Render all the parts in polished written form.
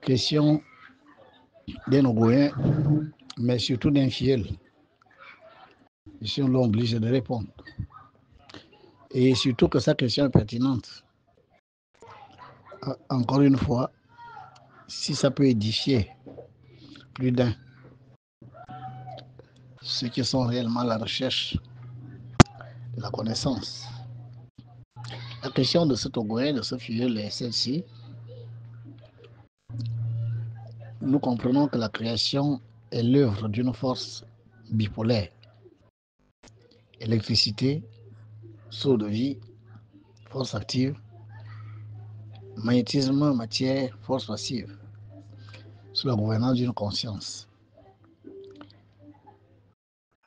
question d'un Ogoyen, mais surtout d'un fiel. Ici, on l'oblige de répondre. Et surtout que sa question est pertinente. Encore une fois, si ça peut édifier plus d'un, ceux qui sont réellement à la recherche de la connaissance. La question de ce Togoyen, de ce filleul est celle-ci. Nous comprenons que la création est l'œuvre d'une force bipolaire. Électricité, saut de vie, force active, magnétisme, matière, force passive, sous la gouvernance d'une conscience.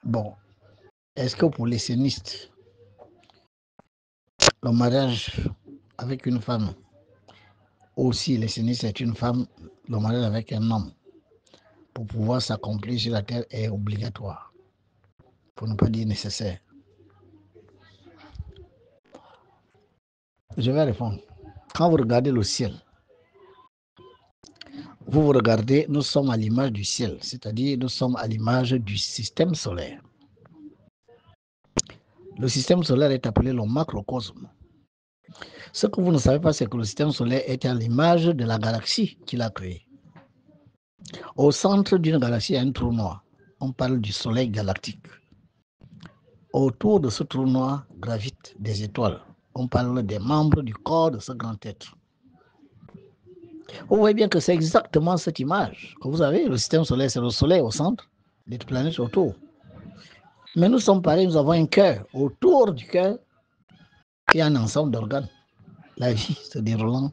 Bon, est-ce que pour les scénistes, le mariage avec une femme, aussi les scénistes est une femme, le mariage avec un homme, pour pouvoir s'accomplir sur la terre est obligatoire, pour ne pas dire nécessaire? Je vais répondre. Quand vous regardez le ciel, vous regardez, nous sommes à l'image du ciel, c'est-à-dire nous sommes à l'image du système solaire. Le système solaire est appelé le macrocosme. Ce que vous ne savez pas, c'est que le système solaire est à l'image de la galaxie qu'il a créée. Au centre d'une galaxie, il y a un trou noir. On parle du soleil galactique. Autour de ce trou noir gravitent des étoiles. On parle des membres du corps de ce grand être. Vous voyez bien que c'est exactement cette image que vous avez. Le système solaire, c'est le soleil au centre, les planètes autour. Mais nous sommes pareils, nous avons un cœur. Autour du cœur, il y a un ensemble d'organes. La vie se déroulant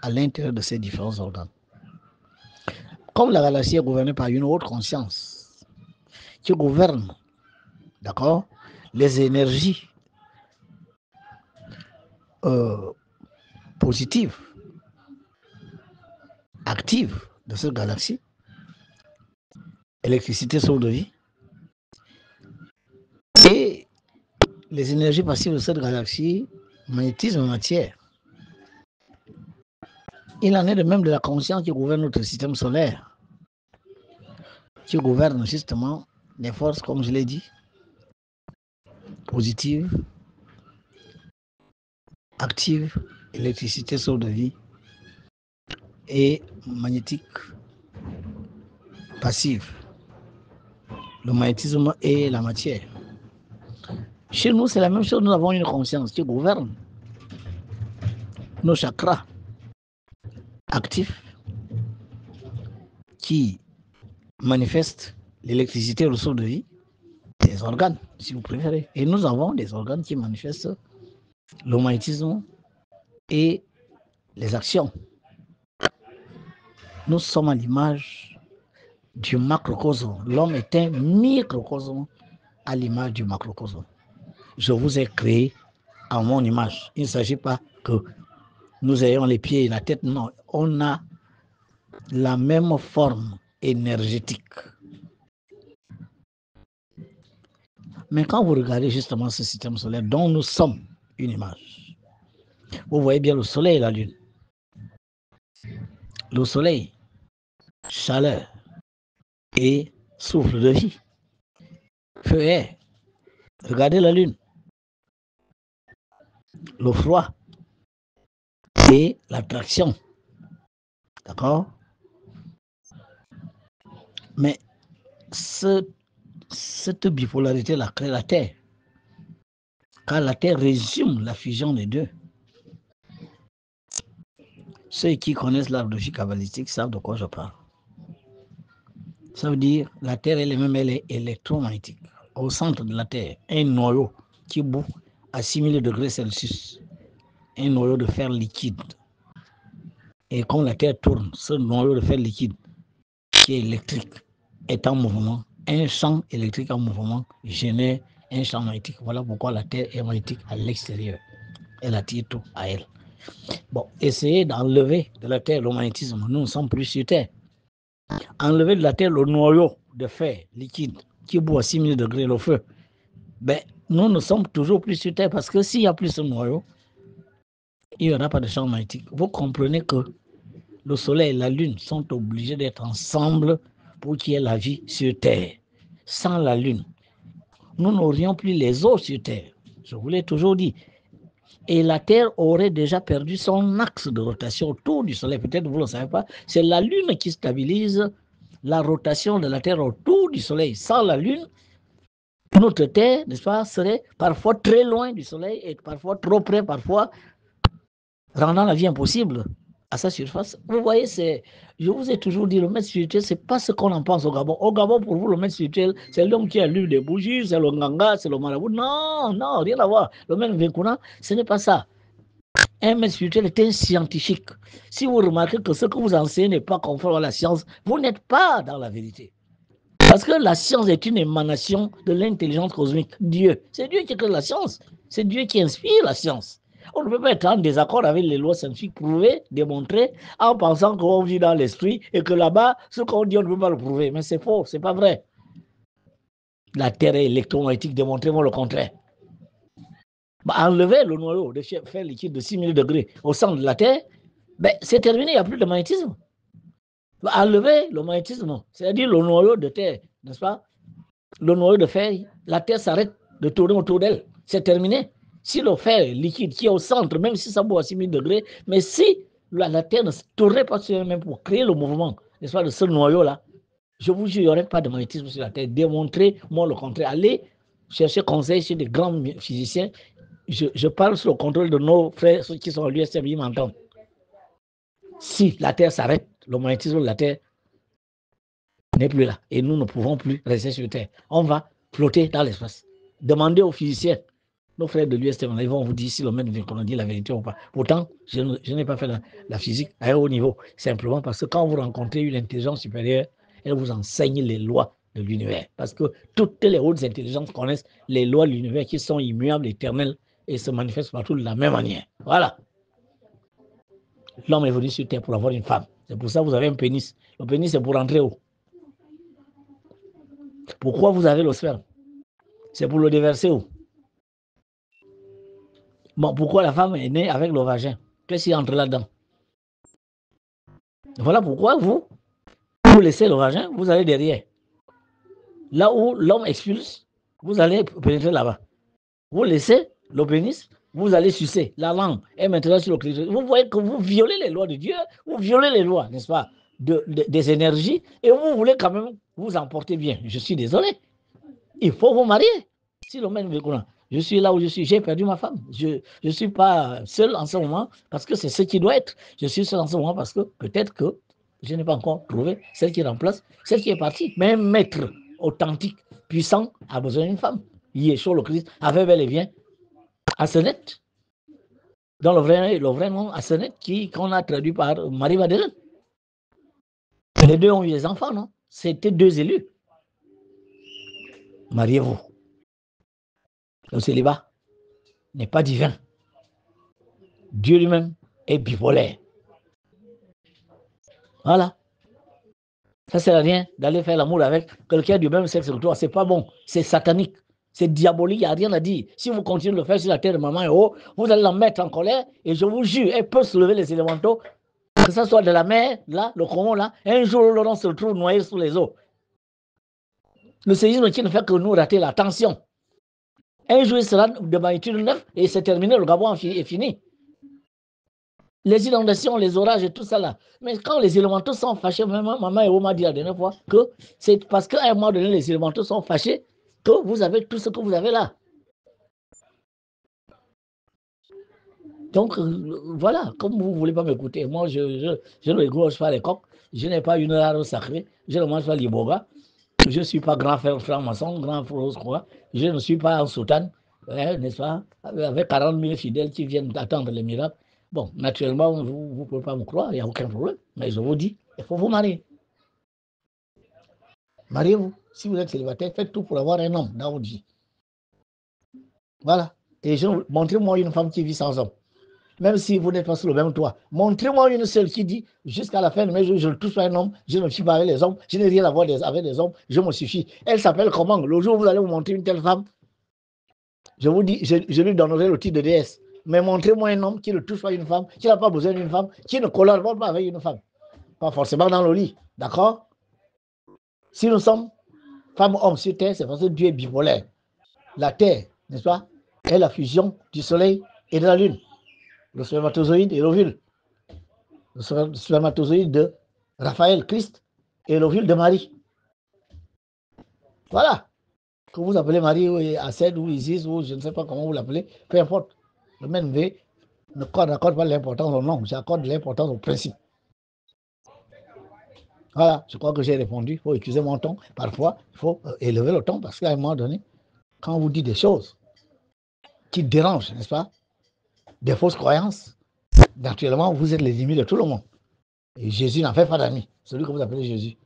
à l'intérieur de ces différents organes. Comme la galaxie est gouvernée par une autre conscience qui gouverne, d'accord, les énergies positives, actives de cette galaxie, électricité, source de vie, et les énergies passives de cette galaxie, magnétisme, matière. Il en est de même de la conscience qui gouverne notre système solaire, qui gouverne justement les forces, comme je l'ai dit, positives, actives, électricité, source de vie, et magnétique, passive, le magnétisme et la matière. Chez nous, c'est la même chose, nous avons une conscience qui gouverne nos chakras actifs, qui manifestent l'électricité, le source de vie, des organes, si vous préférez. Et nous avons des organes qui manifestent le magnétisme et les actions. Nous sommes à l'image du macrocosme. L'homme est un microcosme à l'image du macrocosme. Je vous ai créé à mon image. Il ne s'agit pas que nous ayons les pieds et la tête. Non, on a la même forme énergétique. Mais quand vous regardez justement ce système solaire dont nous sommes une image, vous voyez bien le soleil et la lune. Le soleil, chaleur et souffle de vie. Feu et air. Regardez la lune. Le froid et l'attraction. D'accord? Mais cette bipolarité-là crée la Terre. Car la Terre résume la fusion des deux. Ceux qui connaissent l'ardologie kabbalistique savent de quoi je parle. Ça veut dire la Terre elle-même, elle est électromagnétique. Au centre de la Terre, un noyau qui bout à 6000 degrés Celsius. Un noyau de fer liquide. Et quand la Terre tourne, ce noyau de fer liquide qui est électrique est en mouvement. Un champ électrique en mouvement génère un champ magnétique. Voilà pourquoi la Terre est magnétique à l'extérieur. Elle attire tout à elle. Bon, essayez d'enlever de la Terre le magnétisme. Nous ne sommes plus sur Terre. Enlever de la Terre le noyau de fer liquide qui bout à 6000 degrés le feu. Ben, nous ne sommes toujours plus sur Terre parce que s'il n'y a plus ce noyau, il n'y aura pas de champ magnétique. Vous comprenez que le soleil et la lune sont obligés d'être ensemble pour qu'il y ait la vie sur Terre. Sans la lune, nous n'aurions plus les eaux sur Terre. Je vous l'ai toujours dit. Et la Terre aurait déjà perdu son axe de rotation autour du soleil. Peut-être vous ne le savez pas. C'est la lune qui stabilise la rotation de la Terre autour du soleil. Sans la lune, notre Terre, n'est-ce pas, serait parfois très loin du soleil et parfois trop près, parfois rendant la vie impossible à sa surface. Vous voyez, je vous ai toujours dit, le maître spirituel, ce n'est pas ce qu'on en pense au Gabon. Au Gabon, pour vous, le maître spirituel, c'est l'homme qui allume des bougies, c'est le nganga, c'est le marabout. Non, non, rien à voir. Le maître Vinkuna, ce n'est pas ça. Un maître spirituel est un scientifique. Si vous remarquez que ce que vous enseignez n'est pas conforme à la science, vous n'êtes pas dans la vérité. Parce que la science est une émanation de l'intelligence cosmique, Dieu. C'est Dieu qui crée la science. C'est Dieu qui inspire la science. On ne peut pas être en désaccord avec les lois scientifiques prouvées, démontrées, en pensant qu'on vit dans l'esprit et que là-bas, ce qu'on dit, on ne peut pas le prouver. Mais c'est faux, c'est pas vrai. La Terre est électromagnétique, démontrez-moi le contraire. Enlever le noyau de fer liquide de 6000 degrés au centre de la Terre, c'est terminé, il n'y a plus de magnétisme. Enlever le magnétisme, c'est-à-dire le noyau de Terre, n'est-ce pas? Le noyau de fer, la Terre s'arrête de tourner autour d'elle. C'est terminé. Si le fer liquide qui est au centre, même si ça boit à 6000 degrés, mais si la Terre ne se tournerait pas sur elle-même pour créer le mouvement, n'est-ce pas, de ce noyau-là, je vous jure, il n'y aurait pas de magnétisme sur la Terre. Démontrez-moi le contraire. Allez chercher conseil chez des grands physiciens. Je parle sous le contrôle de nos frères, ceux qui sont à l'USM, ils m'entendent. Si la Terre s'arrête, le magnétisme de la Terre n'est plus là. Et nous ne pouvons plus rester sur Terre. On va flotter dans l'espace. Demandez aux physiciens, nos frères de l'USM, ils vont vous dire si le maître Vinkuna dit la vérité ou pas. Pourtant, je n'ai pas fait la physique à un haut niveau. Simplement parce que quand vous rencontrez une intelligence supérieure, elle vous enseigne les lois de l'univers. Parce que toutes les hautes intelligences connaissent les lois de l'univers qui sont immuables, éternelles et se manifestent partout de la même manière. Voilà. L'homme est venu sur Terre pour avoir une femme. C'est pour ça que vous avez un pénis. Le pénis, c'est pour rentrer où? Pourquoi vous avez le sperme? C'est pour le déverser où? Bon, pourquoi la femme est née avec le vagin? Qu'est-ce qui entre là-dedans? Voilà pourquoi vous laissez le vagin, vous allez derrière. Là où l'homme expulse, vous allez pénétrer là-bas. Vous laissez le pénis, vous allez sucer. La langue est maintenant sur le clitoris. Vous voyez que vous violez les lois de Dieu, vous violez les lois, n'est-ce pas, des énergies, et vous voulez quand même vous emporter bien. Je suis désolé. Il faut vous marier. Si le même Vinkuna, je suis là où je suis, j'ai perdu ma femme. Je ne suis pas seul en ce moment parce que c'est ce qui doit être. Je suis seul en ce moment parce que peut-être que je n'ai pas encore trouvé celle qui remplace, celle qui est partie. Mais un maître authentique, puissant, a besoin d'une femme. Yeshua le Christ avait bel et bien Asenet, dans le vrai nom Asenet, qu'on a traduit par Marie-Madeleine. Les deux ont eu des enfants, non? C'était deux élus. Mariez-vous. Le célibat n'est pas divin. Dieu lui-même est bipolaire. Voilà. Ça ne sert à rien d'aller faire l'amour avec quelqu'un du même sexe que toi. Ce n'est pas bon. C'est satanique. C'est diabolique. Il n'y a rien à dire. Si vous continuez de le faire sur la terre de maman et haut, vous allez la mettre en colère. Et je vous jure, elle peut soulever les élémentaux, que ce soit de la mer, là, le Congo, là. Un jour, l'on se retrouve noyé sous les eaux. Le séisme qui ne fait que nous rater la tension. Un jour, il sera de magnitude 9 et c'est terminé. Le Gabon est fini. Les inondations, les orages et tout ça là. Mais quand les élémentaux sont fâchés, maman et m'a dit la dernière fois que c'est parce qu'à un moment donné, les élémentaux sont fâchés que vous avez tout ce que vous avez là. Donc, voilà, comme vous ne voulez pas m'écouter, moi, je ne égorge pas les coqs, je n'ai pas une arme sacrée, je ne mange pas l'iboga, je ne suis pas grand frère franc-maçon, grand frère croix, je ne suis pas en soutane, n'est-ce pas, avec 40 000 fidèles qui viennent attendre les miracles. Bon, naturellement, vous ne pouvez pas me croire, il n'y a aucun problème. Mais je vous dis, il faut vous marier. Mariez-vous. Si vous êtes célibataire, faites tout pour avoir un homme dans votre vie. Voilà. Et montrez-moi une femme qui vit sans homme. Même si vous n'êtes pas sur le même toit. Montrez-moi une seule qui dit, jusqu'à la fin de mes jours, je ne touche pas un homme, je ne suis pas avec les hommes, je n'ai rien à voir avec les hommes, je me suffis. Elle s'appelle comment? Le jour où vous allez vous montrer une telle femme, je vous dis, je lui donnerai le titre de déesse. Mais montrez-moi un homme qui ne touche pas une femme, qui n'a pas besoin d'une femme, qui ne collabore pas avec une femme. pas forcément dans le lit, d'accord? Si nous sommes femmes, hommes sur terre, c'est parce que Dieu est bipolaire. La terre, n'est-ce pas, est la fusion du soleil et de la lune. Le spermatozoïde et l'ovule. Le spermatozoïde de Raphaël, Christ, et l'ovule de Marie. Voilà. Que vous appelez Marie ou Acède ou Isis ou je ne sais pas comment vous l'appelez, peu importe. Le même V n'accorde pas l'importance au nom, j'accorde l'importance au principe. Voilà, je crois que j'ai répondu. Il faut utiliser mon ton. Parfois, il faut élever le ton parce qu'à un moment donné, quand on vous dit des choses qui dérangent, n'est-ce pas, des fausses croyances, naturellement, vous êtes les ennemis de tout le monde. Et Jésus n'en fait pas d'amis, celui que vous appelez Jésus.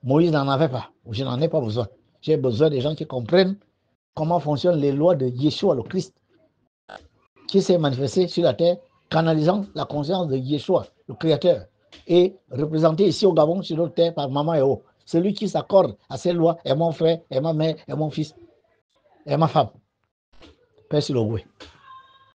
Moïse n'en avait pas, je n'en ai pas besoin. J'ai besoin des gens qui comprennent comment fonctionnent les lois de Yeshua, le Christ, qui s'est manifesté sur la terre, canalisant la conscience de Yeshua, le Créateur, et représenté ici au Gabon, sur notre terre, par Maman Eo. Celui qui s'accorde à ces lois est mon frère, est ma mère, est mon fils, est ma femme. Père Siloué.